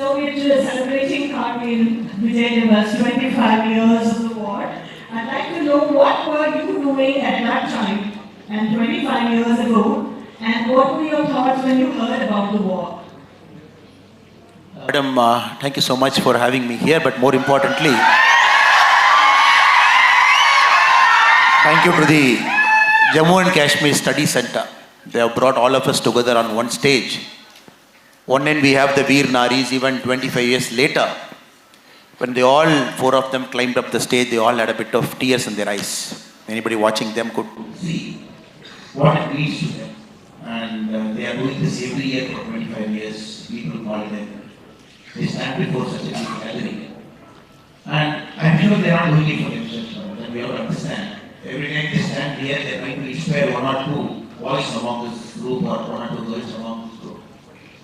So we're celebrating Kargil Vijay, 25 years of the war. I'd like to know what were you doing at that time and 25 years ago, and what were your thoughts when you heard about the war? Madam, thank you so much for having me here, but more importantly, thank you to the Jammu and Kashmir Study Center. They have brought all of us together on one stage. One end we have the Veer Naris, even 25 years later. When they all, four of them climbed up the stage, they all had a bit of tears in their eyes. Anybody watching them could see what it means to them. And they are doing this every year for 25 years. People call them. They stand before such a big gathering. And I'm sure they are not doing it for themselves. That we have to understand. Every time they stand here, they are trying to inspire one or two boys among this group or one or two girls among this group.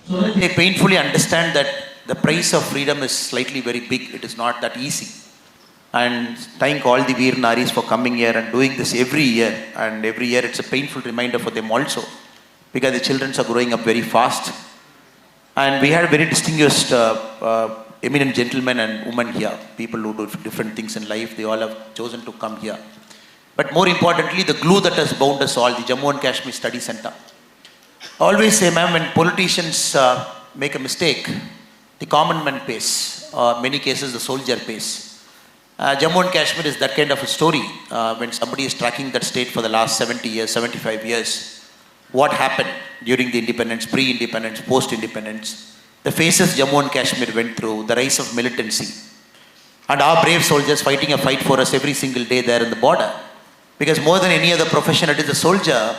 So that they painfully understand that the price of freedom is slightly very big. It is not that easy. And thank all the Veer Naris for coming here and doing this every year. And every year it's a painful reminder for them also. Because the children are growing up very fast. And we had very distinguished eminent gentlemen and women here. People who do different things in life. They all have chosen to come here. But more importantly, the glue that has bound us all, the Jammu and Kashmir Study Center. I always say, ma'am, when politicians make a mistake, the common man pays, many cases the soldier pays. Jammu and Kashmir is that kind of a story. When somebody is tracking that state for the last 70 years, 75 years, what happened during the independence, pre-independence, post-independence, the phases Jammu and Kashmir went through, the rise of militancy, and our brave soldiers fighting a fight for us every single day there in the border. Because more than any other profession, it is a soldier.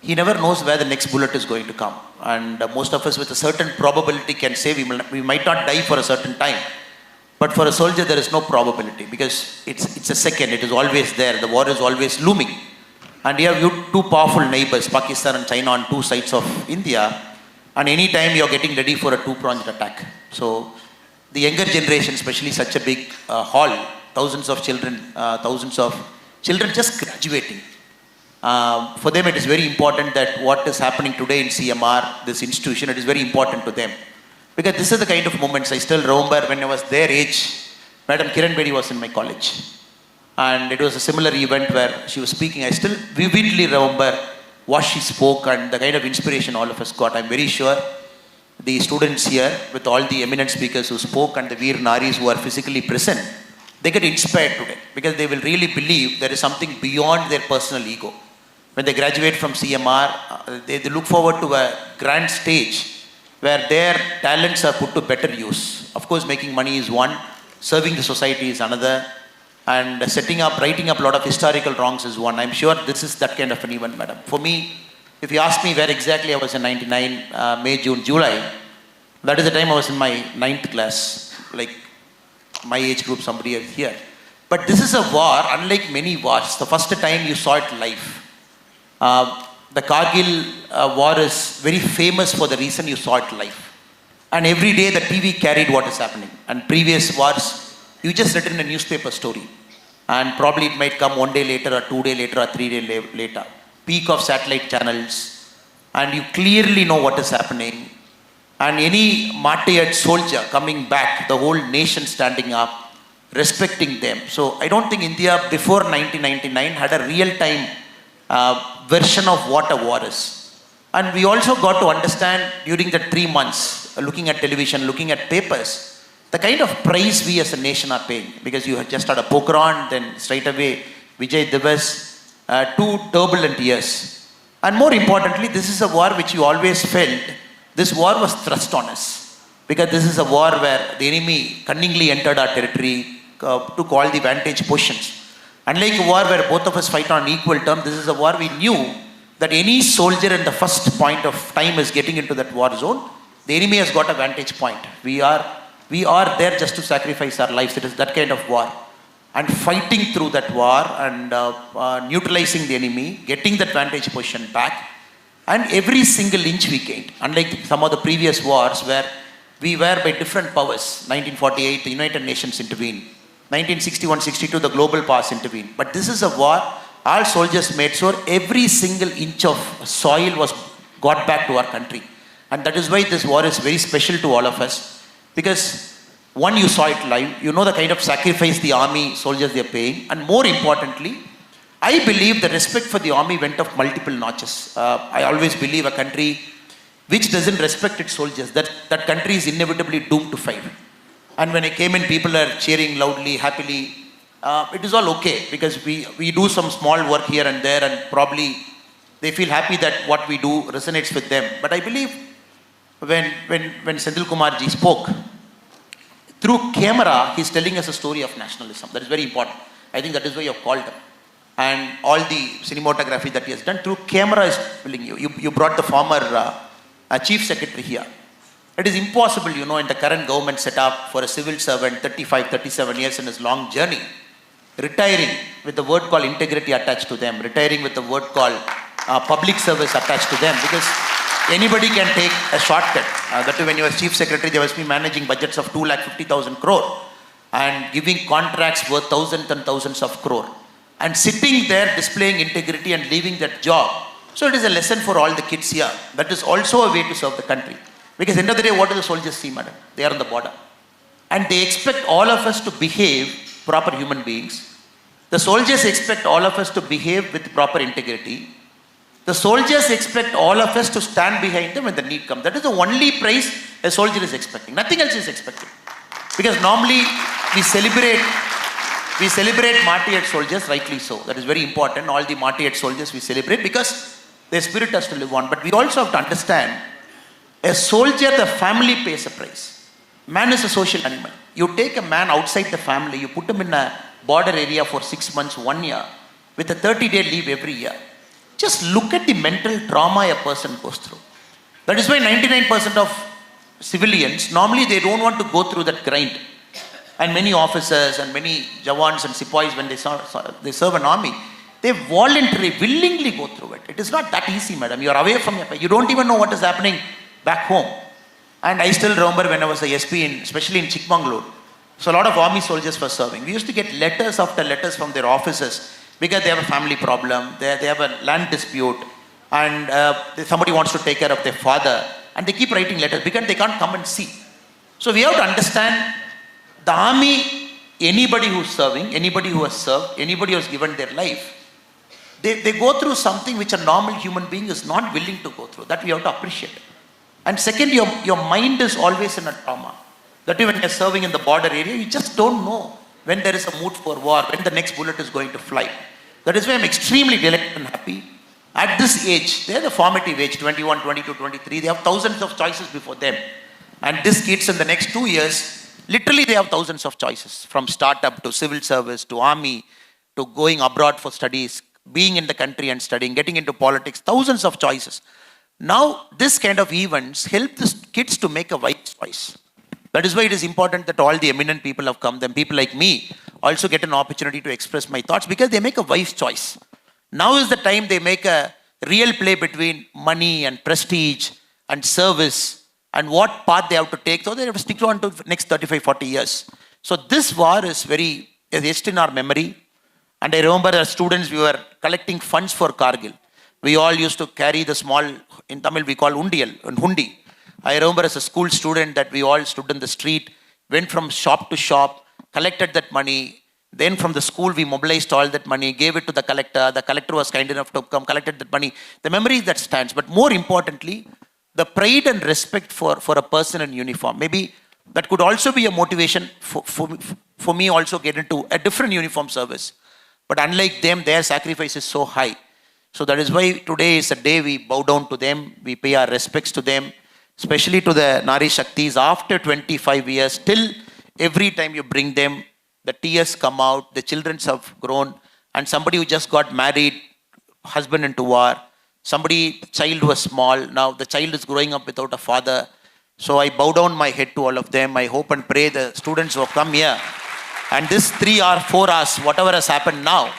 He never knows where the next bullet is going to come. And most of us with a certain probability can say we might not die for a certain time. But for a soldier, there is no probability because it's a second. It is always there. The war is always looming. And you have two powerful neighbors, Pakistan and China, on two sides of India. And any time you're getting ready for a two-pronged attack. So the younger generation, especially such a big hall, thousands of children just graduating. For them, it is very important that what is happening today in CMR, this institution, it is very important to them. Because this is the kind of moments I still remember when I was their age. Madam Kiran Bedi was in my college. And it was a similar event where she was speaking. I still vividly remember what she spoke and the kind of inspiration all of us got. I'm very sure the students here, with all the eminent speakers who spoke and the Veer Naris who are physically present, they get inspired today because they will really believe there is something beyond their personal ego. When they graduate from CMR, they look forward to a grand stage where their talents are put to better use. Of course, making money is one, serving the society is another, and writing up a lot of historical wrongs is one. I'm sure this is that kind of an event, madam. For me, if you ask me where exactly I was in 99, May, June, July, that is the time I was in my 9th class, like my age group, somebody here. But this is a war, unlike many wars. The first time you saw it live. The Kargil war is very famous for the reason you saw it live. And every day the TV carried what is happening. And previous wars, you just read in a newspaper story. And probably it might come 1 day later or 2 days later or 3 days later. Peak of satellite channels. And you clearly know what is happening. And any martyred soldier coming back, the whole nation standing up, respecting them. So I don't think India before 1999 had a real-time version of what a war is. And we also got to understand during the 3 months, looking at television, looking at papers, the kind of price we as a nation are paying. Because you just had a Pokhran, then straight away Vijay Diwas, 2 turbulent years. And more importantly, this is a war which you always felt, this war was thrust on us. Because this is a war where the enemy cunningly entered our territory, took all the vantage positions. Unlike a war where both of us fight on equal terms, this is a war we knew that any soldier in the first point of time is getting into that war zone. The enemy has got a vantage point. We are there just to sacrifice our lives. It is that kind of war. And fighting through that war and neutralizing the enemy, getting that vantage position back, and every single inch we gained. Unlike some of the previous wars where we were by different powers. 1948, the United Nations intervened. 1961-62, the global powers intervened. But this is a war, all soldiers made sure every single inch of soil got back to our country. And that is why this war is very special to all of us. Because one, you saw it live, you know the kind of sacrifice the army soldiers they are paying, and more importantly, I believe the respect for the army went up multiple notches. I always believe a country which doesn't respect its soldiers, that country is inevitably doomed to fail. And when I came in, people are cheering loudly, happily. It is all okay because we do some small work here and there, and probably they feel happy that what we do resonates with them. But I believe when Senthil Kumar ji spoke, through camera, he's telling us a story of nationalism. That is very important. I think that is why you have called him. And all the cinematography that he has done through camera is telling you. You brought the former chief secretary here. It is impossible, in the current government setup for a civil servant, 35, 37 years in his long journey, retiring with the word called integrity attached to them, retiring with the word called public service attached to them, because anybody can take a shortcut. That when you were chief secretary, there was me managing budgets of 2,50,000 crore and giving contracts worth thousands and thousands of crore and sitting there displaying integrity and leaving that job. So it is a lesson for all the kids here. That is also a way to serve the country. Because end of the day, what do the soldiers see, madam? They are on the border. And they expect all of us to behave proper human beings. The soldiers expect all of us to behave with proper integrity. The soldiers expect all of us to stand behind them when the need comes. That is the only prize a soldier is expecting. Nothing else is expected. Because normally we celebrate martyred soldiers, rightly so. That is very important. All the martyred soldiers we celebrate because their spirit has to live on. But we also have to understand, a soldier, the family pays a price. Man is a social animal. You take a man outside the family, you put him in a border area for 6 months, 1 year, with a 30-day leave every year. Just look at the mental trauma a person goes through. That is why 99% of civilians, normally they don't want to go through that grind. And many officers and many Jawans and Sipais, when they serve an army, they voluntarily, willingly go through it. It is not that easy, madam. You are away from your, you don't even know what is happening back home. And I still remember when I was a SP, especially in Chikmagalur, so a lot of army soldiers were serving. We used to get letters after letters from their officers because they have a family problem, they have a land dispute, and somebody wants to take care of their father, and they keep writing letters because they can't come and see. So we have to understand, the army, anybody who's serving, anybody who has served, anybody who has given their life, they go through something which a normal human being is not willing to go through. That we have to appreciate. And second, your mind is always in a trauma. That when you're serving in the border area, you just don't know when there is a mood for war, when the next bullet is going to fly. That is why I'm extremely delighted and happy. At this age, they're the formative age, 21, 22, 23, they have thousands of choices before them. And these kids in the next 2 years, literally they have thousands of choices, from startup to civil service to army to going abroad for studies, being in the country and studying, getting into politics, thousands of choices. Now, this kind of events help the kids to make a wise choice. That is why it is important that all the eminent people have come. Then people like me also get an opportunity to express my thoughts because they make a wise choice. Now is the time they make a real play between money and prestige and service and what path they have to take. So they have to stick on to the next 35, 40 years. So this war is very etched in our memory. And I remember as students, we were collecting funds for Kargil. We all used to carry the small, in Tamil we call undiyal, hundi. I remember as a school student that we all stood in the street, went from shop to shop, collected that money. Then from the school, we mobilized all that money, gave it to the collector. The collector was kind enough to come, collected that money. The memory that stands. But more importantly, the pride and respect for a person in uniform. Maybe that could also be a motivation for me also get into a different uniform service. But unlike them, their sacrifice is so high. So that is why today is a day we bow down to them. We pay our respects to them. Especially to the Nari Shaktis, after 25 years, still every time you bring them, the tears come out, the children have grown, and somebody who just got married, husband into war, child was small, now the child is growing up without a father. So I bow down my head to all of them. I hope and pray the students who have come here, and this 3 or 4 hours, whatever has happened now,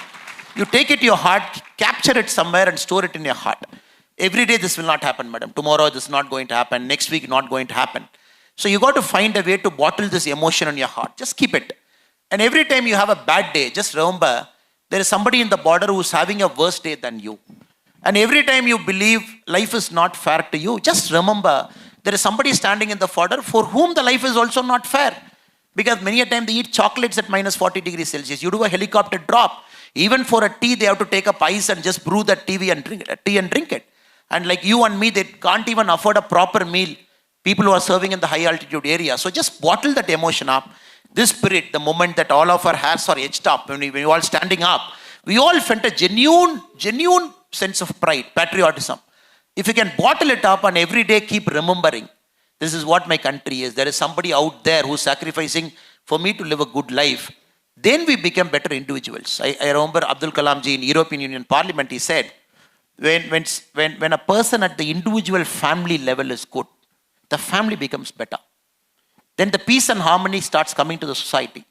you take it to your heart, capture it somewhere and store it in your heart. Every day this will not happen, madam. Tomorrow this is not going to happen. Next week not going to happen. So you got to find a way to bottle this emotion in your heart. Just keep it. And every time you have a bad day, just remember, there is somebody in the border who is having a worse day than you. And every time you believe life is not fair to you, just remember, there is somebody standing in the fodder for whom the life is also not fair. Because many a time they eat chocolates at minus 40 degrees Celsius. You do a helicopter drop. Even for a tea, they have to take up ice and just brew that tea and drink it. And like you and me, they can't even afford a proper meal. People who are serving in the high altitude area. So just bottle that emotion up. This spirit, the moment that all of our hairs are edged up, when we all standing up, we all felt a genuine sense of pride, patriotism. If you can bottle it up and every day keep remembering, this is what my country is. There is somebody out there who's sacrificing for me to live a good life. Then we become better individuals. I remember Abdul Kalam ji in European Union Parliament, he said, when a person at the individual family level is good, the family becomes better. Then the peace and harmony starts coming to the society.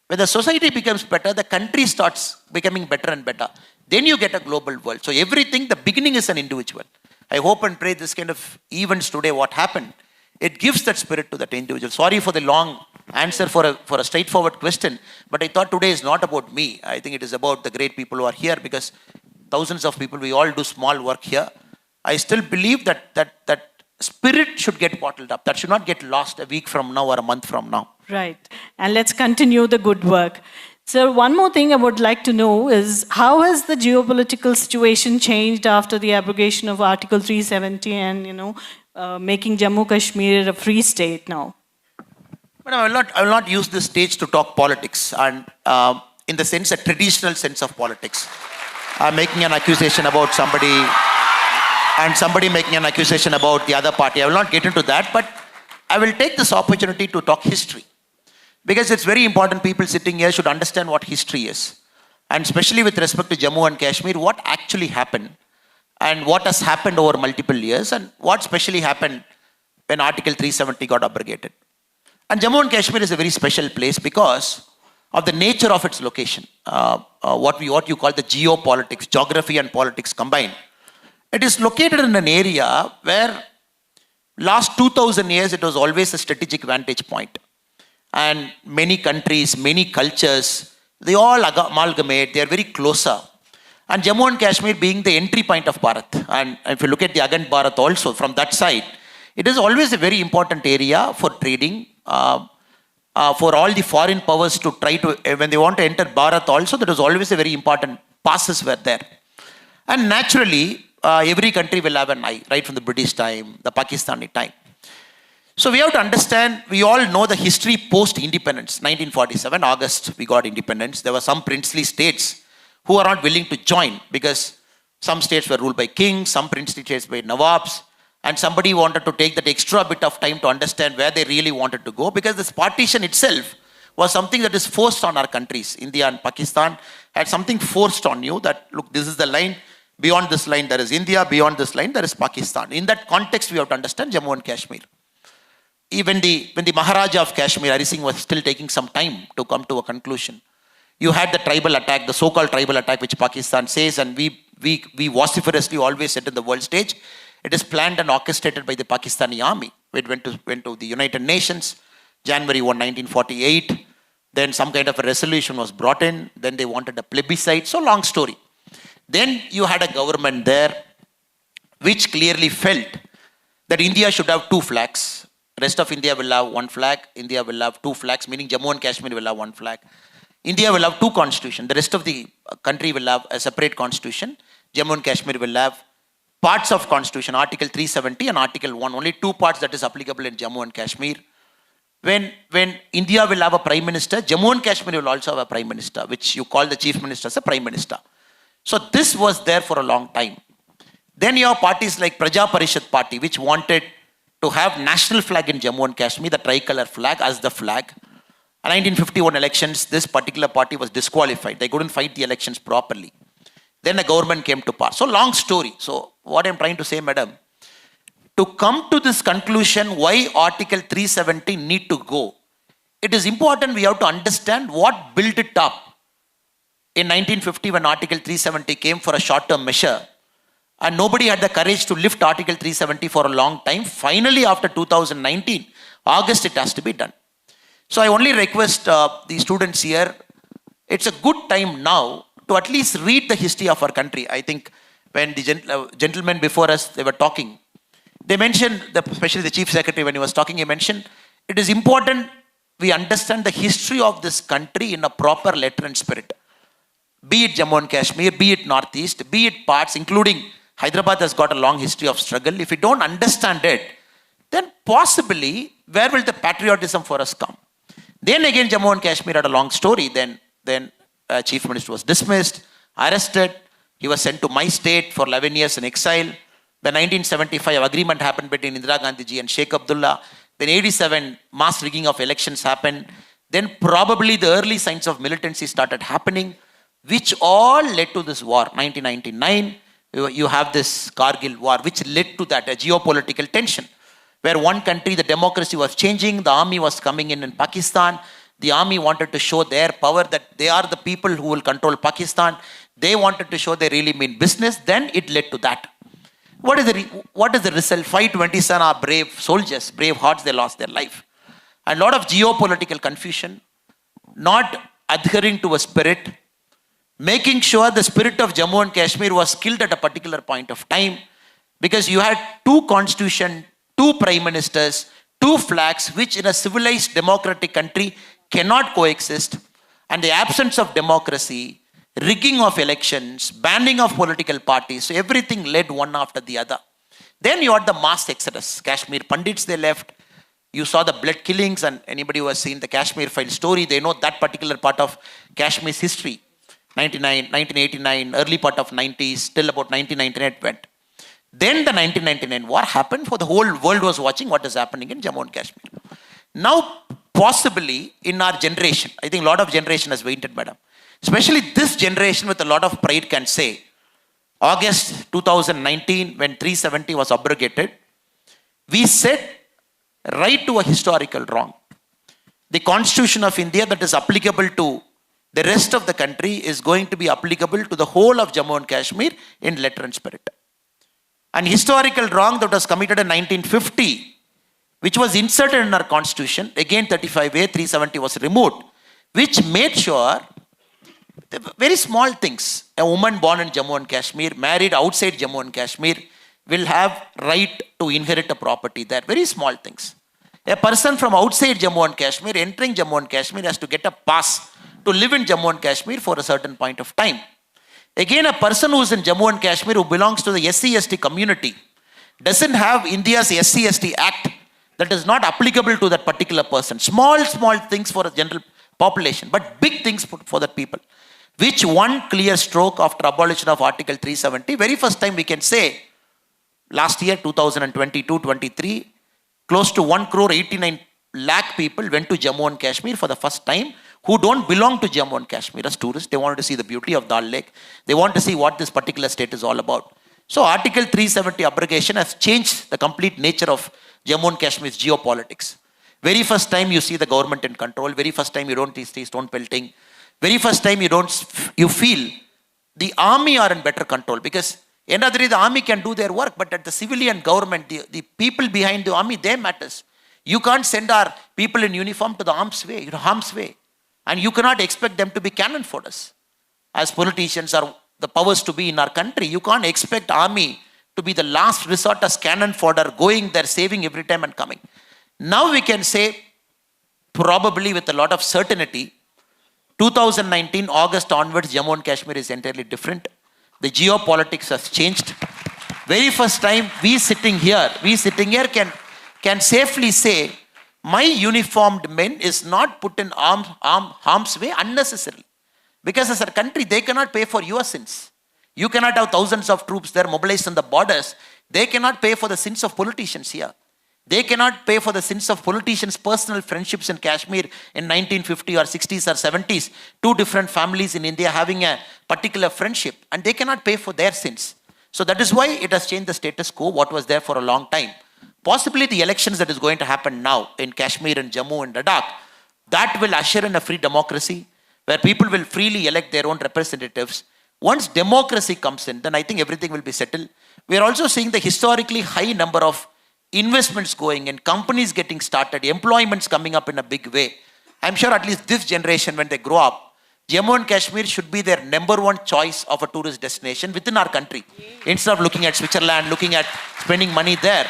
When the society becomes better, the country starts becoming better and better. Then you get a global world. So everything, the beginning is an individual. I hope and pray this kind of events today, what happened, it gives that spirit to that individual. Sorry for the long answer for a straightforward question, but I thought today is not about me. I think it is about the great people who are here, because thousands of people, we all do small work here. I still believe that spirit should get bottled up. That should not get lost a week from now or a month from now. Right. And let's continue the good work. So one more thing I would like to know is, how has the geopolitical situation changed after the abrogation of Article 370 and, making Jammu Kashmir a free state now? But I will not use this stage to talk politics, and in the sense, a traditional sense of politics. I'm making an accusation about somebody, and somebody making an accusation about the other party. I will not get into that, but I will take this opportunity to talk history. Because it's very important, people sitting here should understand what history is. And especially with respect to Jammu and Kashmir, what actually happened, and what has happened over multiple years, and what specially happened when Article 370 got abrogated. And Jammu and Kashmir is a very special place because of the nature of its location. What you call the geopolitics, geography and politics combined. It is located in an area where last 2000 years it was always a strategic vantage point. And many countries, many cultures, they all amalgamate, they are very closer. And Jammu and Kashmir being the entry point of Bharat. And if you look at the Agand Bharat also, from that side, it is always a very important area for trading, for all the foreign powers to try to, when they want to enter Bharat also, that was always a very important passes were there. And naturally, every country will have an eye, right from the British time, the Pakistani time. So we have to understand, we all know the history post-independence. 1947, August, we got independence. There were some princely states who are not willing to join because some states were ruled by kings, some princely states by nawabs, and somebody wanted to take that extra bit of time to understand where they really wanted to go, because this partition itself was something that is forced on our countries. India and Pakistan had something forced on you that, look, this is the line, beyond this line there is India, beyond this line there is Pakistan. In that context, we have to understand Jammu and Kashmir. Even when the Maharaja of Kashmir, Hari Singh, was still taking some time to come to a conclusion. You had the tribal attack, the so-called tribal attack, which Pakistan says, and we vociferously always said in the world stage, it is planned and orchestrated by the Pakistani army. It went to the United Nations, January 1, 1948. Then some kind of a resolution was brought in. Then they wanted a plebiscite. So long story. Then you had a government there which clearly felt that India should have two flags. Rest of India will have one flag. India will have two flags, meaning Jammu and Kashmir will have one flag. India will have two constitutions. The rest of the country will have a separate constitution. Jammu and Kashmir will have parts of constitution, Article 370 and Article 1. Only two parts that is applicable in Jammu and Kashmir. When India will have a prime minister, Jammu and Kashmir will also have a prime minister, which you call the chief minister as a prime minister. So this was there for a long time. Then you have parties like Praja Parishad Party, which wanted to have national flag in Jammu and Kashmir, the tricolor flag as the flag. In 1951 elections, this particular party was disqualified. They couldn't fight the elections properly. Then a government came to power. So long story. So what I'm trying to say, madam, to come to this conclusion why Article 370 need to go, it is important we have to understand what built it up. In 1950, when Article 370 came for a short-term measure, and nobody had the courage to lift Article 370 for a long time. Finally, after 2019, August, it has to be done. So I only request the students here, it's a good time now to at least read the history of our country. I think when the gentlemen before us, they were talking, They mentioned, especially the Chief Secretary when he was talking, he mentioned, it is important we understand the history of this country in a proper letter and spirit. Be it Jammu and Kashmir, be it Northeast, be it parts, including Hyderabad has got a long history of struggle. If we don't understand it, then possibly, where will the patriotism for us come? Then again, Jammu and Kashmir had a long story. Then Chief Minister was dismissed, arrested. He was sent to my state for 11 years in exile. The 1975 agreement happened between Indira Gandhi ji and Sheikh Abdullah. Then 87 mass rigging of elections happened. Then probably the early signs of militancy started happening, which all led to this war. 1999, you have this Kargil war, which led to that, a geopolitical tension, where one country, the democracy was changing, the army was coming in Pakistan. The army wanted to show their power, that they are the people who will control Pakistan. They wanted to show they really mean business. Then it led to that. What is the result? 527 are brave soldiers, brave hearts, they lost their life. And a lot of geopolitical confusion, not adhering to a spirit, making sure the spirit of Jammu and Kashmir was killed at a particular point of time, because you had two constitutions, two prime ministers, two flags, which in a civilized democratic country cannot coexist. And the absence of democracy, rigging of elections, banning of political parties, so everything led one after the other. Then you had the mass exodus. Kashmir Pandits, they left. You saw the blood killings, and anybody who has seen the Kashmir file story, they know that particular part of Kashmir's history. 1989, early part of 90s, till about 1999 it went. Then the 1999 war happened, for the whole world was watching what is happening in Jammu and Kashmir. Now, possibly in our generation, I think a lot of generation has waited, madam. Especially this generation with a lot of pride can say, August 2019, when 370 was abrogated, we said right to a historical wrong. The Constitution of India that is applicable to the rest of the country is going to be applicable to the whole of Jammu and Kashmir in letter and spirit. An historical wrong that was committed in 1950, which was inserted in our Constitution, again 35A, 370 was removed, which made sure very small things. A woman born in Jammu and Kashmir, married outside Jammu and Kashmir, will have right to inherit a property there. Very small things. A person from outside Jammu and Kashmir entering Jammu and Kashmir has to get a pass to live in Jammu and Kashmir for a certain point of time. Again, a person who is in Jammu and Kashmir who belongs to the SC/ST community doesn't have India's SC/ST Act that is not applicable to that particular person. Small things for a general population, but big things for that people. Which one clear stroke after abolition of Article 370, very first time we can say, last year 2022-23, close to 1,89 lakh people went to Jammu and Kashmir for the first time, who don't belong to Jammu and Kashmir as tourists. They wanted to see the beauty of Dal Lake. They want to see what this particular state is all about. So Article 370 abrogation has changed the complete nature of Jammu and Kashmir's geopolitics. Very first time you see the government in control. Very first time you don't see stone pelting. Very first time you feel the army are in better control, because end of the day the army can do their work, but at the civilian government, the people behind the army, they matters. You can't send our people in uniform to the harm's way. And you cannot expect them to be cannon fodder. As politicians are the powers to be in our country, you can't expect army to be the last resort as cannon fodder, going there, saving every time and coming. Now we can say, probably with a lot of certainty, 2019, August onwards, Jammu and Kashmir is entirely different. The geopolitics has changed. Very first time, we sitting here can safely say, my uniformed men is not put in harm's way unnecessarily. Because as a country, they cannot pay for your sins. You cannot have thousands of troops there mobilized on the borders. They cannot pay for the sins of politicians here. They cannot pay for the sins of politicians' personal friendships in Kashmir in 1950 or 60s or 70s. Two different families in India having a particular friendship, and they cannot pay for their sins. So that is why it has changed the status quo, what was there for a long time. Possibly the elections that is going to happen now in Kashmir and Jammu and Ladakh, that will usher in a free democracy where people will freely elect their own representatives. Once democracy comes in, then I think everything will be settled. We are also seeing the historically high number of investments going in, companies getting started, employments coming up in a big way. I'm sure at least this generation, when they grow up, Jammu and Kashmir should be their number one choice of a tourist destination within our country. Instead of looking at Switzerland, looking at spending money there,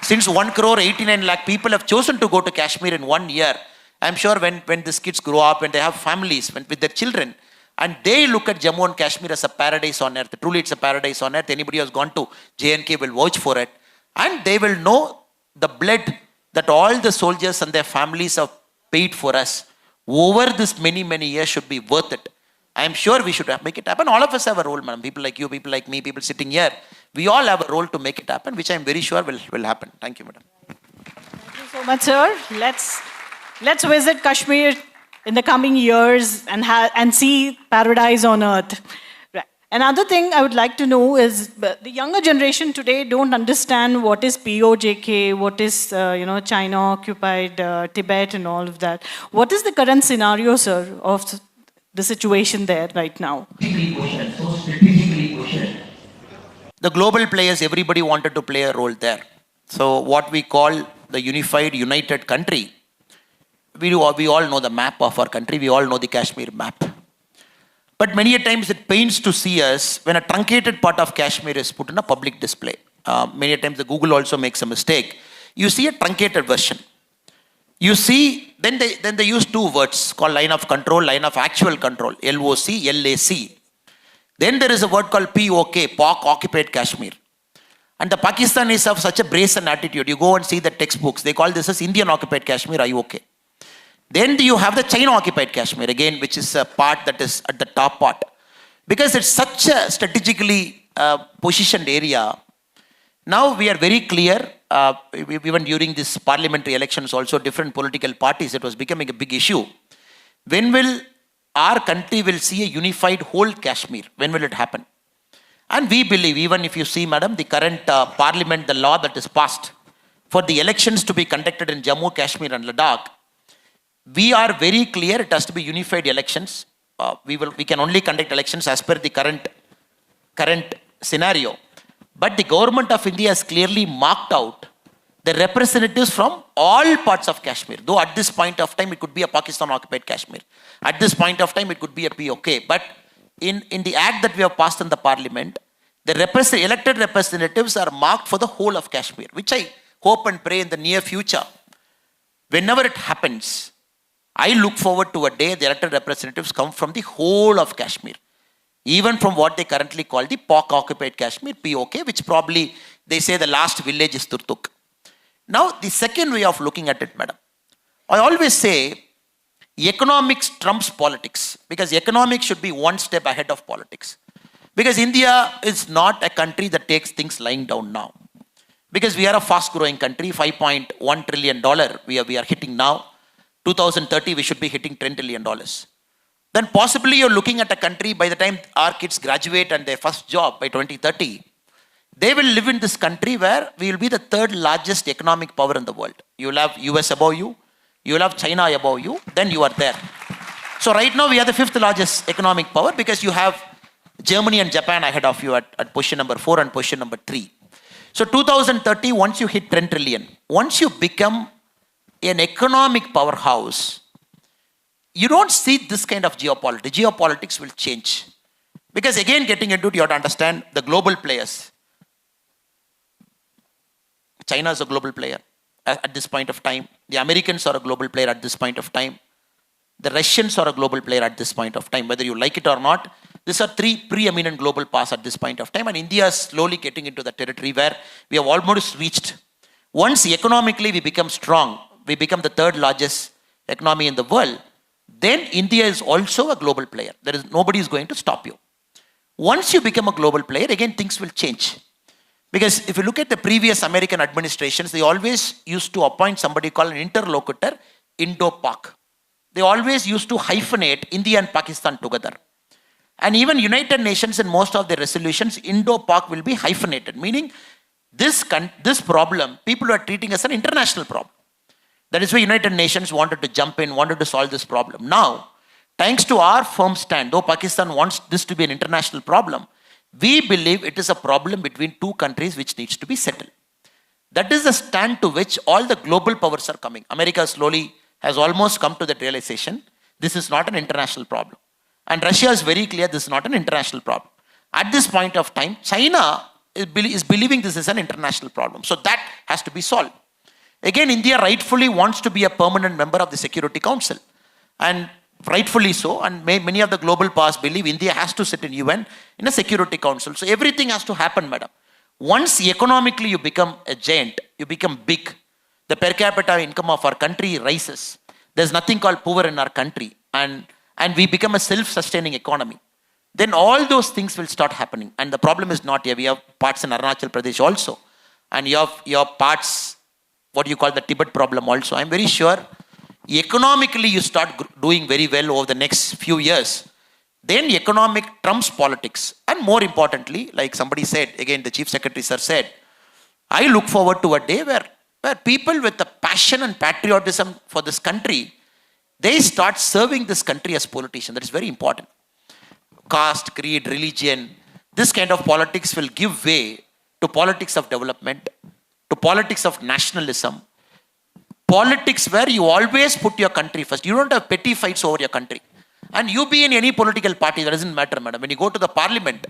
Since 1 crore 89 lakh people have chosen to go to Kashmir in 1 year, I'm sure when these kids grow up, when they have families, with their children, and they look at Jammu and Kashmir as a paradise on earth, truly it's a paradise on earth, anybody who has gone to J&K will vouch for it, and they will know the blood that all the soldiers and their families have paid for us over this many, many years should be worth it. I'm sure we should make it happen. All of us have a role, madam. People like you, people like me, people sitting here. We all have a role to make it happen, which I'm very sure will happen. Thank you, madam. Thank you so much, sir. Let's visit Kashmir in the coming years and see paradise on earth. Right. Another thing I would like to know is the younger generation today don't understand what is POJK, what is China occupied Tibet and all of that. What is the current scenario, sir, of the situation there right now? Strategically questioned. The global players, everybody wanted to play a role there. So what we call the united country, we all know the map of our country, we all know the Kashmir map. But many a times it pains to see us when a truncated part of Kashmir is put in a public display. Many a times the Google also makes a mistake. You see a truncated version. You see, then they use two words called line of control, line of actual control, LOC, LAC. Then there is a word called POK, Pak occupied Kashmir. And the Pakistanis have such a brazen attitude. You go and see the textbooks. They call this as Indian occupied Kashmir, are you okay? Then you have the China occupied Kashmir again, which is a part that is at the top part. Because it's such a strategically positioned area. Now we are very clear, even during this parliamentary elections also, different political parties, it was becoming a big issue. When will our country will see a unified whole Kashmir? When will it happen? And we believe, even if you see, madam, the current parliament, the law that is passed for the elections to be conducted in Jammu, Kashmir and Ladakh, we are very clear it has to be unified elections. We can only conduct elections as per the current scenario. But the government of India has clearly marked out the representatives from all parts of Kashmir. Though at this point of time, it could be a Pakistan occupied Kashmir. At this point of time, it could be a POK. But in the act that we have passed in the parliament, the elected representatives are marked for the whole of Kashmir, which I hope and pray in the near future. Whenever it happens, I look forward to a day the elected representatives come from the whole of Kashmir. Even from what they currently call the Pak occupied Kashmir, POK, which probably they say the last village is Turtuk. Now, the second way of looking at it, madam, I always say economics trumps politics, because economics should be one step ahead of politics. Because India is not a country that takes things lying down now. Because we are a fast growing country, $5.1 trillion we are hitting now. 2030, we should be hitting $10 trillion. Then possibly you're looking at a country by the time our kids graduate and their first job by 2030, they will live in this country where we will be the third largest economic power in the world. You will have US above you, you will have China above you, then you are there. So right now we are the fifth largest economic power because you have Germany and Japan ahead of you at position number 4 and position number 3. So 2030, once you hit 10 trillion, once you become an economic powerhouse, you don't see this kind of geopolitics. Geopolitics will change. Because again, getting into it, you have to understand the global players. China is a global player at this point of time. The Americans are a global player at this point of time. The Russians are a global player at this point of time. Whether you like it or not, these are three preeminent global powers at this point of time. And India is slowly getting into the territory where we have almost reached. Once economically we become strong, we become the third largest economy in the world, then India is also a global player. Nobody is going to stop you. Once you become a global player, again, things will change. Because if you look at the previous American administrations, they always used to appoint somebody called an interlocutor, Indo-Pak. They always used to hyphenate India and Pakistan together. And even United Nations in most of their resolutions, Indo-Pak will be hyphenated, meaning this problem, people are treating as an international problem. That is why United Nations wanted to jump in, wanted to solve this problem. Now, thanks to our firm stand, though Pakistan wants this to be an international problem, we believe it is a problem between two countries which needs to be settled. That is the stand to which all the global powers are coming. America slowly has almost come to that realization. This is not an international problem. And Russia is very clear this is not an international problem. At this point of time, China is believing this is an international problem. So that has to be solved. Again, India rightfully wants to be a permanent member of the Security Council. And rightfully so. And many of the global powers believe India has to sit in UN in a Security Council. So everything has to happen, madam. Once economically you become a giant, you become big, the per capita income of our country rises. There's nothing called poor in our country. And we become a self-sustaining economy. Then all those things will start happening. And the problem is not here. We have parts in Arunachal Pradesh also. And you have parts, what you call the Tibet problem also. I'm very sure economically you start doing very well over the next few years. Then economic trumps politics. And more importantly, like somebody said, again the Chief Secretary sir said, I look forward to a day where people with the passion and patriotism for this country, they start serving this country as politicians. That is very important. Caste, creed, religion, this kind of politics will give way to politics of development, to politics of nationalism, politics where you always put your country first. You don't have petty fights over your country. And you be in any political party, that doesn't matter, madam. When you go to the parliament,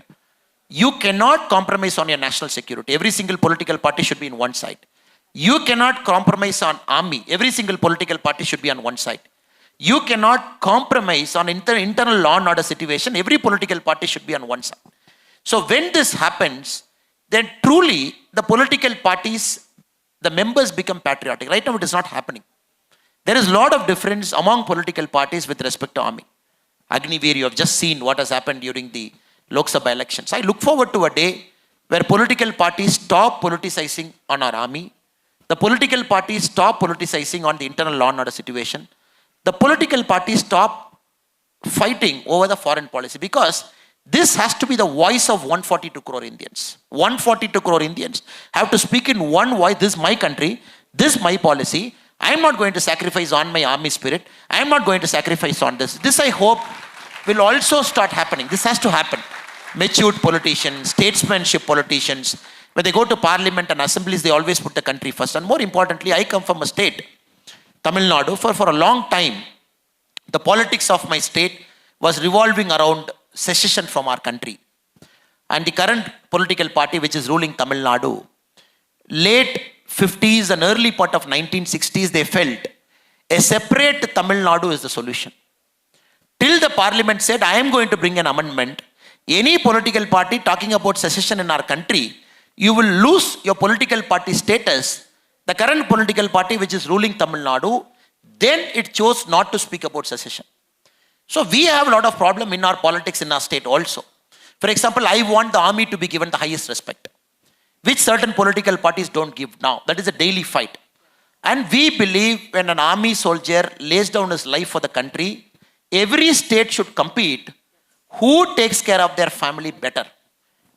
you cannot compromise on your national security. Every single political party should be in one side. You cannot compromise on army. Every single political party should be on one side. You cannot compromise on internal law and order situation. Every political party should be on one side. So when this happens, then truly the political parties, the members become patriotic. Right now it is not happening. There is a lot of difference among political parties with respect to army. Agniveer, you have just seen what has happened during the Lok Sabha elections. I look forward to a day where political parties stop politicizing on our army. The political parties stop politicizing on the internal law and order situation. The political parties stop fighting over the foreign policy, because this has to be the voice of 142 crore Indians. 142 crore Indians have to speak in one voice. This is my country. This is my policy. I am not going to sacrifice on my army spirit. I am not going to sacrifice on this. This, I hope, will also start happening. This has to happen. Matured politicians, statesmanship politicians, when they go to parliament and assemblies, they always put the country first. And more importantly, I come from a state, Tamil Nadu. For a long time, the politics of my state was revolving around secession from our country. And the current political party which is ruling Tamil Nadu, late 50s and early part of 1960s, they felt a separate Tamil Nadu is the solution. Till the parliament said, I am going to bring an amendment. Any political party talking about secession in our country, you will lose your political party status. The current political party which is ruling Tamil Nadu, then it chose not to speak about secession. So we have a lot of problem in our politics in our state also. For example, I want the army to be given the highest respect, which certain political parties don't give now. That is a daily fight. And we believe when an army soldier lays down his life for the country, every state should compete who takes care of their family better.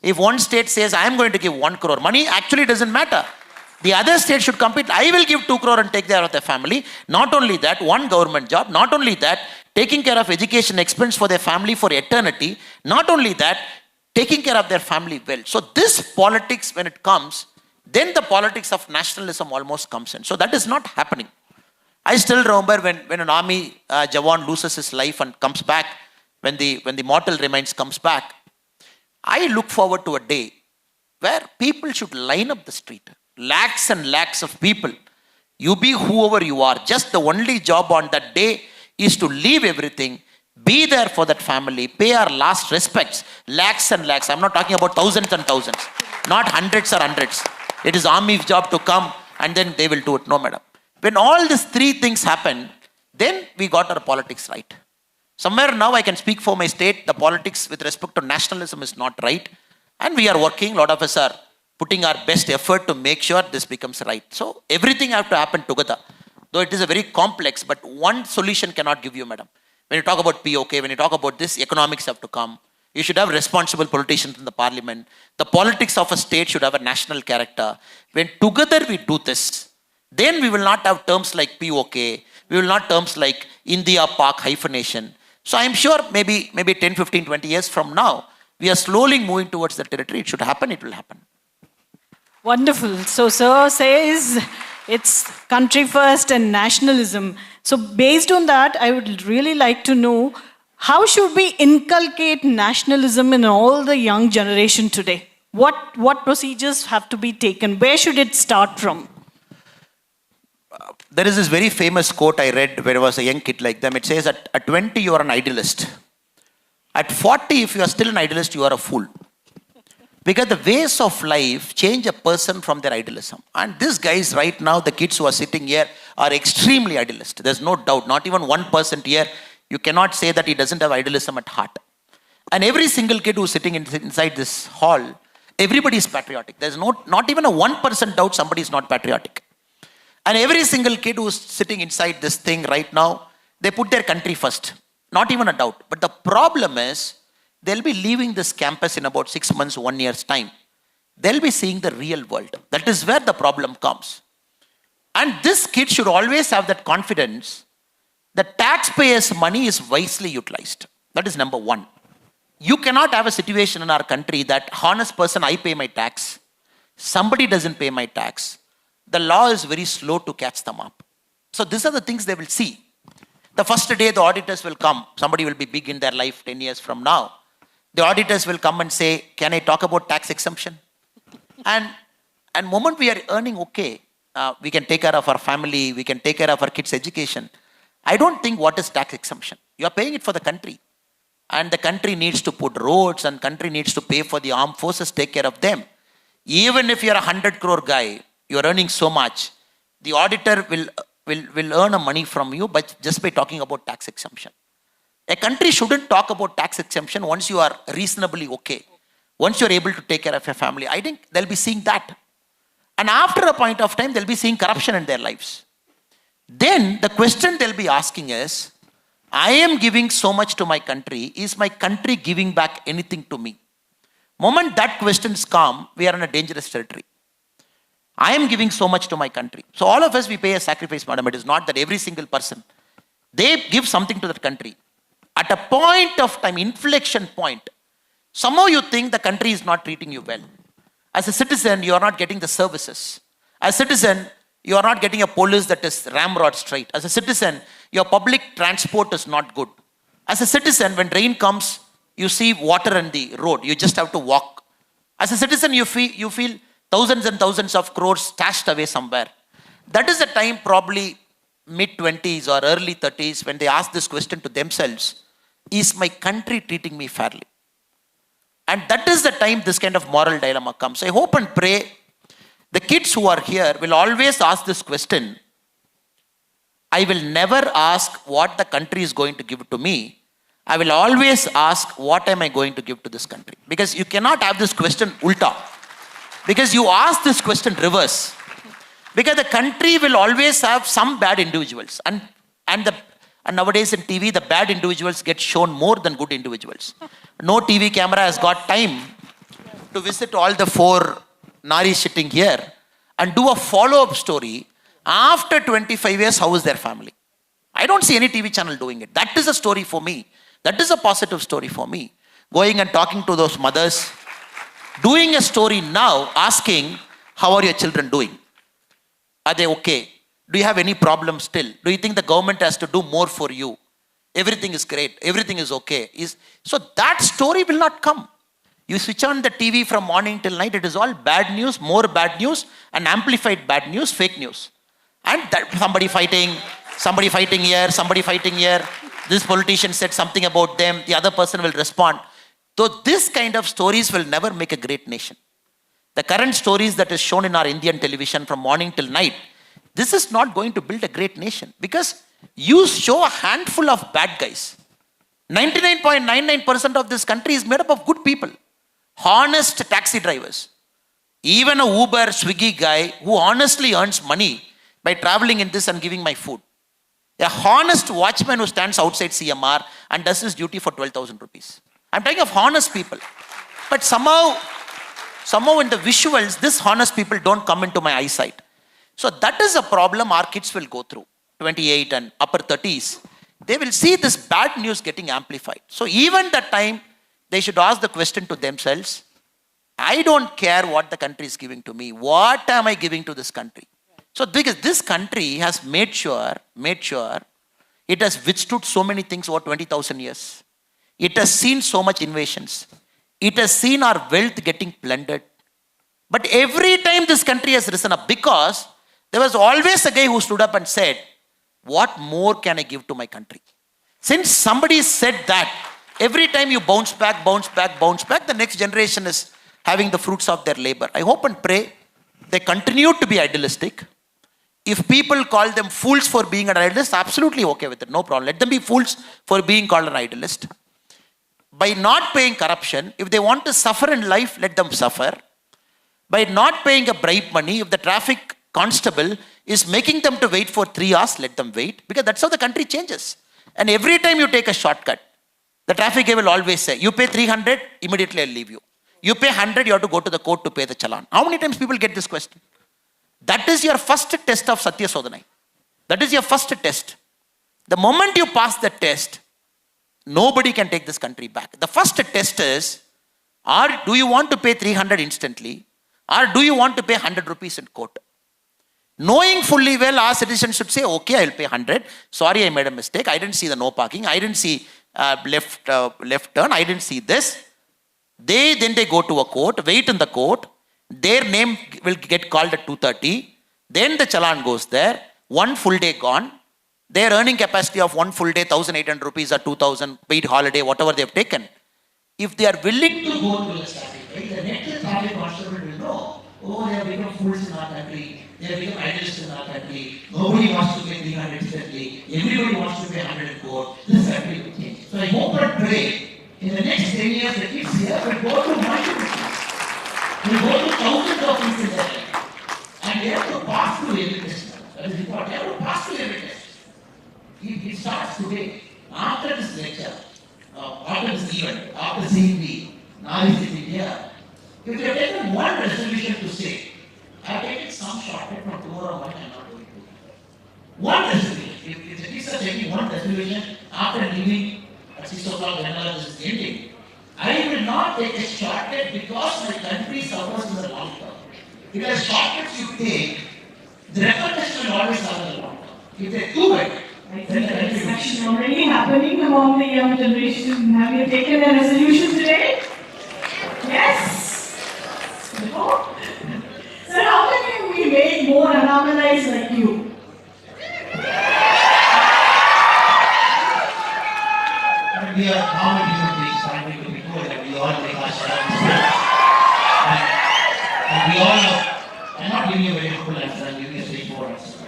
If one state says, I am going to give 1 crore, money actually doesn't matter. The other state should compete. I will give 2 crore and take care of their family. Not only that, one government job. Not only that, taking care of education expense for their family for eternity. Not only that, taking care of their family well. So this politics, when it comes, then the politics of nationalism almost comes in. So that is not happening. I still remember when an army Jawan loses his life and comes back, when the mortal remains comes back, I look forward to a day where people should line up the street. Lakhs and lakhs of people. You be whoever you are. Just the only job on that day is to leave everything, be there for that family, pay our last respects. Lakhs and lakhs. I'm not talking about thousands and thousands. Not hundreds or hundreds. It is army's job to come and then they will do it. No, madam. When all these three things happen, then we got our politics right. Somewhere now I can speak for my state. The politics with respect to nationalism is not right. And we are working. A lot of us are putting our best effort to make sure this becomes right. So everything have to happen together. Though it is a very complex, but one solution cannot give you, madam. When you talk about POK, when you talk about this, economics have to come. You should have responsible politicians in the parliament. The politics of a state should have a national character. When together we do this, then we will not have terms like POK. We will not terms like India, Pak, hyphenation. So I am sure maybe 10, 15, 20 years from now, we are slowly moving towards the territory. It should happen, it will happen. Wonderful. So sir says it's country first and nationalism. So based on that, I would really like to know, how should we inculcate nationalism in all the young generation today? What procedures have to be taken? Where should it start from? There is this very famous quote I read where I was a young kid like them. It says that at 20 you are an idealist. At 40, if you are still an idealist, you are a fool. Because the ways of life change a person from their idealism. And these guys right now, the kids who are sitting here, are extremely idealist. There's no doubt. Not even 1% here, you cannot say that he doesn't have idealism at heart. And every single kid who's sitting inside this hall, everybody is patriotic. There's not even a 1% doubt somebody is not patriotic. And every single kid who's sitting inside this thing right now, they put their country first. Not even a doubt. But the problem is, they'll be leaving this campus in about 6 months, 1 year's time. They'll be seeing the real world. That is where the problem comes. And this kid should always have that confidence that taxpayers' money is wisely utilized. That is number one. You cannot have a situation in our country that honest person, I pay my tax. Somebody doesn't pay my tax. The law is very slow to catch them up. So these are the things they will see. The first day the auditors will come. Somebody will be big in their life 10 years from now. The auditors will come and say, can I talk about tax exemption? And moment we are earning okay, we can take care of our family, we can take care of our kids' education. I don't think what is tax exemption. You are paying it for the country. And the country needs to put roads and country needs to pay for the armed forces, take care of them. Even if you are a 100 crore guy, you are earning so much, the auditor will earn a money from you but just by talking about tax exemption. A country shouldn't talk about tax exemption once you are reasonably okay. Once you're able to take care of your family. I think they'll be seeing that. And after a point of time, they'll be seeing corruption in their lives. Then the question they'll be asking is, I am giving so much to my country. Is my country giving back anything to me? Moment that questions come, we are in a dangerous territory. I am giving so much to my country. So all of us, we pay a sacrifice, madam. It is not that every single person. They give something to that country. At a point of time, inflection point, somehow you think the country is not treating you well. As a citizen, you are not getting the services. As a citizen, you are not getting a police that is ramrod straight. As a citizen, your public transport is not good. As a citizen, when rain comes, you see water on the road. You just have to walk. As a citizen, you feel thousands and thousands of crores stashed away somewhere. That is the time, probably mid-20s or early 30s, when they ask this question to themselves, is my country treating me fairly? And that is the time this kind of moral dilemma comes. I hope and pray the kids who are here will always ask this question. I will never ask what the country is going to give to me. I will always ask what am I going to give to this country. Because you cannot have this question ulta. Because you ask this question reverse. Because the country will always have some bad individuals. And nowadays in TV, the bad individuals get shown more than good individuals. No TV camera has got time to visit all the 4 Naris sitting here and do a follow-up story. After 25 years, how is their family? I don't see any TV channel doing it. That is a story for me. That is a positive story for me. Going and talking to those mothers, doing a story now, asking, how are your children doing? Are they okay? Do you have any problems still? Do you think the government has to do more for you? Everything is great. Everything is okay. So that story will not come. You switch on the TV from morning till night, it is all bad news, more bad news, and amplified bad news, fake news. And that somebody fighting here, somebody fighting here. This politician said something about them, the other person will respond. So this kind of stories will never make a great nation. The current stories that is shown in our Indian television from morning till night, this is not going to build a great nation. Because you show a handful of bad guys. 99.99% of this country is made up of good people. Honest taxi drivers. Even a Uber, Swiggy guy who honestly earns money by traveling in this and giving my food. A honest watchman who stands outside CMR and does his duty for 12,000 rupees. I'm talking of honest people. But somehow in the visuals, these honest people don't come into my eyesight. So that is a problem our kids will go through. 28 and upper 30s. They will see this bad news getting amplified. So even that time, they should ask the question to themselves, I don't care what the country is giving to me. What am I giving to this country? So because this country has made sure it has withstood so many things over 20,000 years. It has seen so much invasions. It has seen our wealth getting plundered. But every time this country has risen up, because there was always a guy who stood up and said, what more can I give to my country? Since somebody said that, every time you bounce back, the next generation is having the fruits of their labor. I hope and pray they continue to be idealistic. If people call them fools for being an idealist, absolutely okay with it, no problem. Let them be fools for being called an idealist. By not paying corruption, if they want to suffer in life, let them suffer. By not paying a bribe money, if the traffic constable is making them to wait for 3 hours, let them wait, because that's how the country changes. And every time you take a shortcut, the traffic guy will always say, you pay 300, immediately I'll leave you. You pay 100, you have to go to the court to pay the challan. How many times people get this question? That is your first test of Satya Sodhanai. That is your first test. The moment you pass the test, nobody can take this country back. The first test is, do you want to pay 300 instantly, or do you want to pay 100 rupees in court? Knowing fully well, our citizens should say, okay, I will pay 100. Sorry, I made a mistake. I didn't see the no parking. I didn't see left turn. I didn't see this. Then they go to a court, wait in the court. Their name will get called at 2:30. Then the challan goes there. 1 full day gone. Their earning capacity of 1 full day, 1,800 rupees or 2,000 paid holiday, whatever they have taken. If they are willing to go to the traffic, right, the next traffic constable will know, oh, they have become fools in our country. They have become idealists in our country. Nobody wants to pay 300 instantly. Everybody wants to pay 100 in court. This country will change. So I hope and pray in the next 10 years the kids here will go to multiple schools. Will go to thousands of schools in their life. And they have to pass through every test. That is important. They have to pass through every test. It starts today. After this lecture, after this event, after seeing the Nari sitting here, if you have taken one resolution to say, I have taken some shortcut from tomorrow morning, I am not going to do it. One resolution. If the kids are taking one resolution after leaving at 6 o'clock whenever this is ending, I will not take a shortcut because my country suffers in the long term. Because shortcuts you take, the repercussions will always suffer in the long term. If they do it, I think that is actually already happening among the young generation. Have you taken a resolution today? Yes? No? So how can we make more Annamalais like you? We are common human beings trying to be good, and we all make our shadows. And we all know, I'm not giving you a very full answer, I'm giving you a straightforward answer.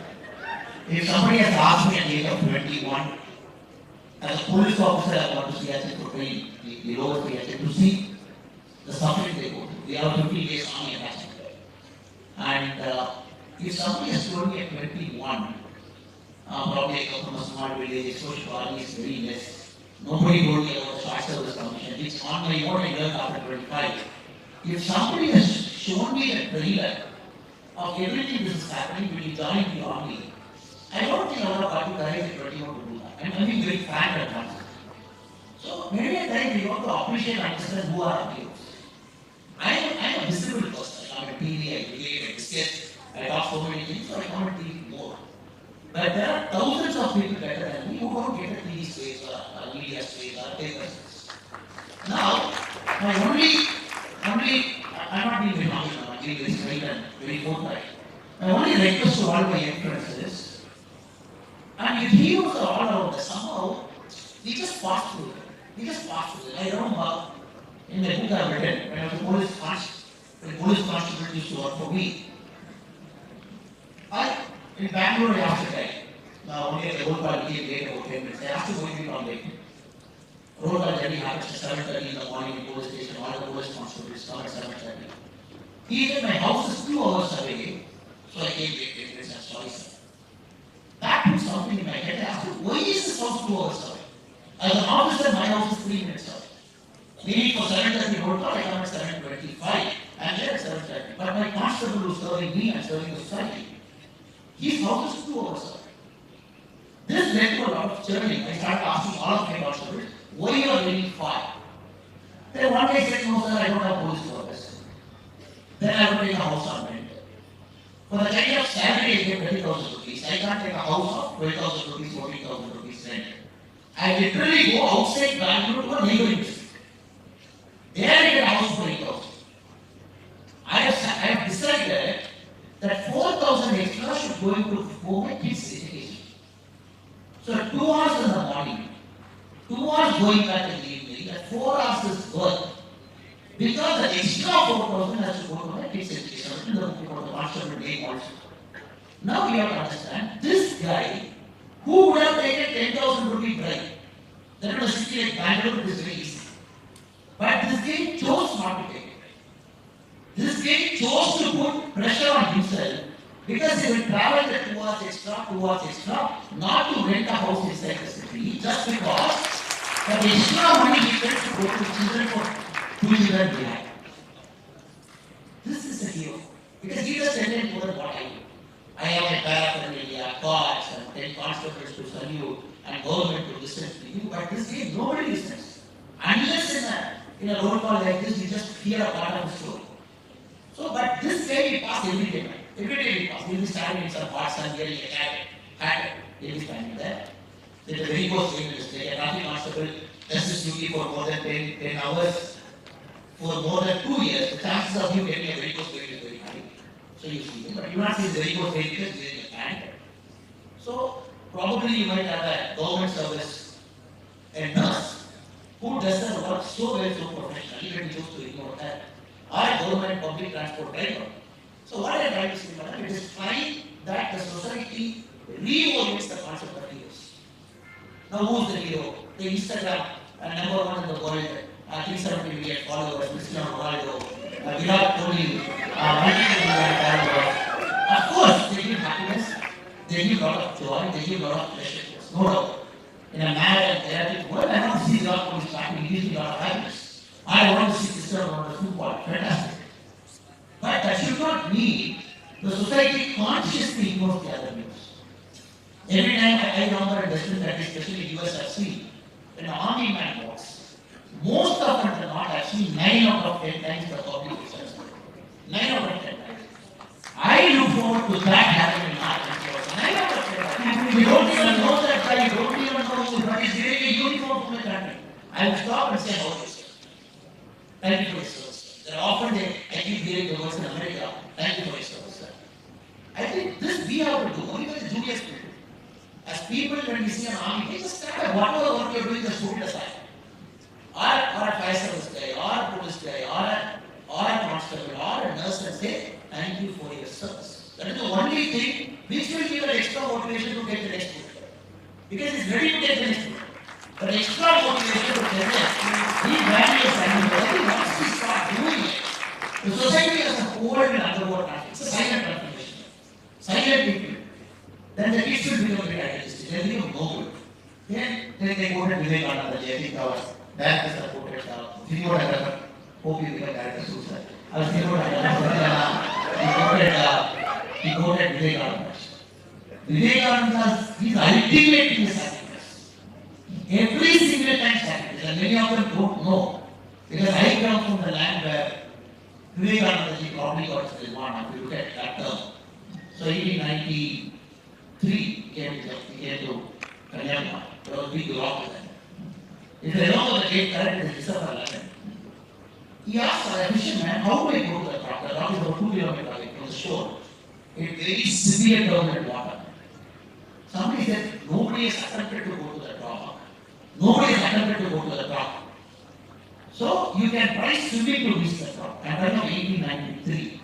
If somebody has asked me at the age of 21, as a police officer, I want to see, as a train, the lower PHA, to see the suffering they go through. We have a 50 days army attachment. And if somebody has told me at 21, probably I come from a small village, exposure to army is very less. Nobody told me about the short service commission. It's on my own, I learned after 25. If somebody has shown me a trailer of everything this is happening when you join the army, I don't think I would have got the courage at 21 to do that. I'm being very frank and honest. So many a time we want to appreciate and understand who are our heroes. I'm a visible person. I'm a TV, I relate, I discuss, I talk so many things, so I can't TV more. But there are thousands of people better than me who don't get a TV space or a media space or a paper space. Now, I'm not being very honest, I'm being very straight and very forthright. My only request to all my young friends is, and if heroes are all around us, somehow, we just pass through it. We just pass through it. I remember in the book I've written, when I was a police constable used to work for me. In Bangalore, I asked a guy, only at the road call became late about 10 minutes. I asked him going to be late. Road call journey happens at 7:30 in the morning in police station. All the police constables come at 7:30. He said, my house is 2 hours away, so I came late 10 minutes. I'm sorry, sir. That put something in my head. I asked him, why is this house 2 hours away? As an officer, my house is 3 minutes away. Meaning for 7:30 road call, I come at 7:25. I'm there at 7:30. But my constable who's serving me and serving the society, his house is 2 hours away. This led to a lot of churning. I started asking all of my constables, why you are very far? Then one day I said, no sir, I don't have police service. Then I will take a house on rent. For the kind of salary I get 20,000 rupees, I can't take a house of 12,000 rupees, 14,000 rupees rent. I literally go outside Bangalore to a neighboring district. There I get a house for 8,000. I have decided that 4,000 extra should go into for my kids' education. So 2 hours in the morning, 2 hours going back in the evening, that 4 hours is worth. Because the extra 4,000 has to go to my kids' education. The constable name also. Now you have to understand, this guy who would have taken 10,000 rupee bribe, that was a city like Bangalore, it is very easy. But this guy chose not to take it. This guy chose to put pressure on himself because he will travel the 2 hours extra, not to rent a house inside the city, just because the extra money he gets to go to children for 2 children behind. This is a hero. Because he just ended more than what I do. I have a paraphernalia, cards, and 10 constables to salute, and government to listen to you, but this game nobody listens. Unless in a roll call like this, you just hear a part of the story. So, but this day we pass every day. Every day we pass. We'll be standing in some parts and wearing a hat. We'll be standing there. There's a very close game in this day. A traffic constable does this duty for more than 10 hours. For more than 2 years, the chances of you getting a very close weight is very high. So you see them, but you not see the very close weight because wearing a pant. So probably you might have a government service, a nurse who does the work so well, so professionally, that we choose to ignore that. Or a government public transport driver. So what I am trying to say, madam, it is trying that the society reorients the concept of heroes. Now who is the hero? The Instagram, number one in the world, 370 million followers, Cristiano Ronaldo, Virat Kohli, of course, they give happiness, they give a lot of joy, they give a lot of pleasure to us. No doubt. In a mad and chaotic world, I want to see Virat Kohli starting, he gives me a lot of happiness. I want to see Cristiano Ronaldo football, fantastic. But that should not mean the society consciously ignores the other news. Every time I remember in Western countries, especially US, I've seen, when an army man walks, most often than not, I've seen 9 out of 10 times the public is successful. 9 out of 10 times. I look forward to that happening in our country. 9 out of 10 times. We don't even know that guy, we don't even know what is giving a uniform to the country. I will stop and say, how is it? Thank you for your service. There are often I keep hearing the words in America, thank you for your service, sir. I think this we have to do, only by the junior people. As people, when we see an army, they just stand up, whatever work you're doing, just put it aside. Or a fire service guy, or a police guy, or a constable, or a nurse, and say, thank you for your service. That is the only thing which will give an extra motivation to take the next book. Because it's ready to take the next book. But extra motivation to take it, we value assignment. Once we start doing it, the society as a whole will undergo nothing. It's a silent transformation. Silent people. Then the kids will become very idealistic. They become noble. Then they go to Vivekananda, Jagriti Tv. That is the portrait of Vivekananda. Hope you become director suicide. I was thinking he quoted Vivekananda. Vivekananda is ultimate in the sacrifice. Every single time sacrifice, and many of them don't know. Because I come from the land where Vivekananda probably got his Nirvana, if you look at that term. So 1893 he came to Kanyakumari. There was a big rock there. If you remember the date correct, it is December 11. He asked a fisherman, how do I go to the rock? The rock is about 2 kilometers away from the shore. It very severe turbulent water. Somebody said, nobody has attempted to go to the rock. Nobody has attempted to go to the rock. So you can try swimming to reach the rock. And right now 1893,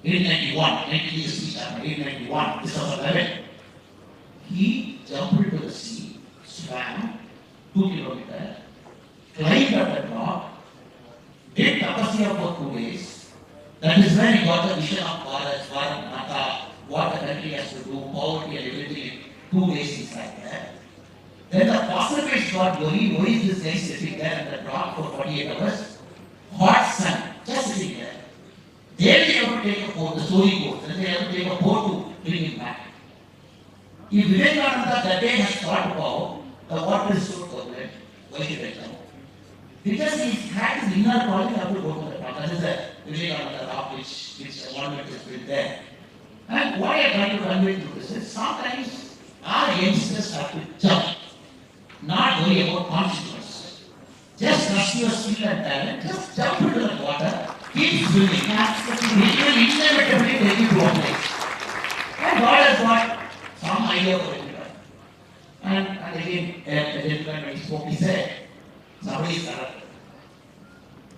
1891, 1891, December 11, he jumped into the sea, swam 2 kilometers, climbed up the rock, did tapasya for 2 days. That is when he got the vision of Bharat, Mata, what the country has to do, poverty and everything in 2 days inside there. Then the passerby got worried, why is this guy sitting there on the rock for 48 hours? Hot sun, just sitting there. Then they have to take a boat, the story goes, then they have to take a boat to bring him back. If Vivekananda that day has thought about the water is so turbulent, why he went down? Because he had his inner calling, have to go to the rock. That is the Vivekananda rock which monument is built there. And what I am trying to convey to this is sometimes our youngsters have to jump, not worry about consequences. Just trust your skill and talent, just jump into the water, keep swimming. It will inevitably take you to a place. And God has got some idea for it. And again, the gentleman when he spoke, he said, somebody is corrupt.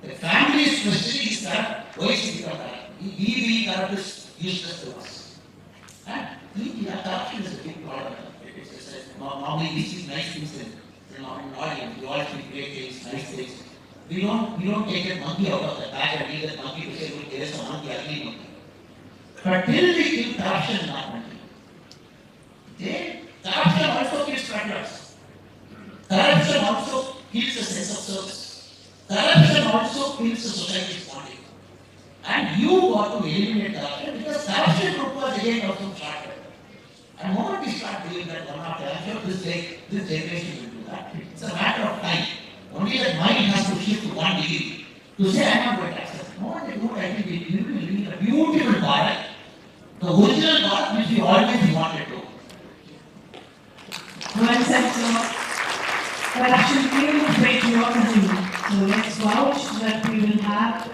The family's question is corrupt. Why is he become corrupt? He being corrupt is useless to us. And corruption is a big problem. Normally we see nice things in our audience. We all see great things, nice things. We don't take that monkey out of the bag and leave that monkey to say, look, there is a monkey, ugly monkey. But till we kill corruption, not monkey. Then corruption also kills peddlers. Corruption also kills the sense of service. Corruption also kills the society's bonding. And you got to eliminate corruption because corruption group was again also started. And the moment we start doing that one after, I'm sure this generation will do that. It's a matter of time. Only that mind has to shift to 1 degree to say, I'm not going to accept. No one will do it. I think we will live in a beautiful Bharat. The original Bharat which we always wanted to. Well said, sir. But actually, we will break your continue. So let's vouch that we will have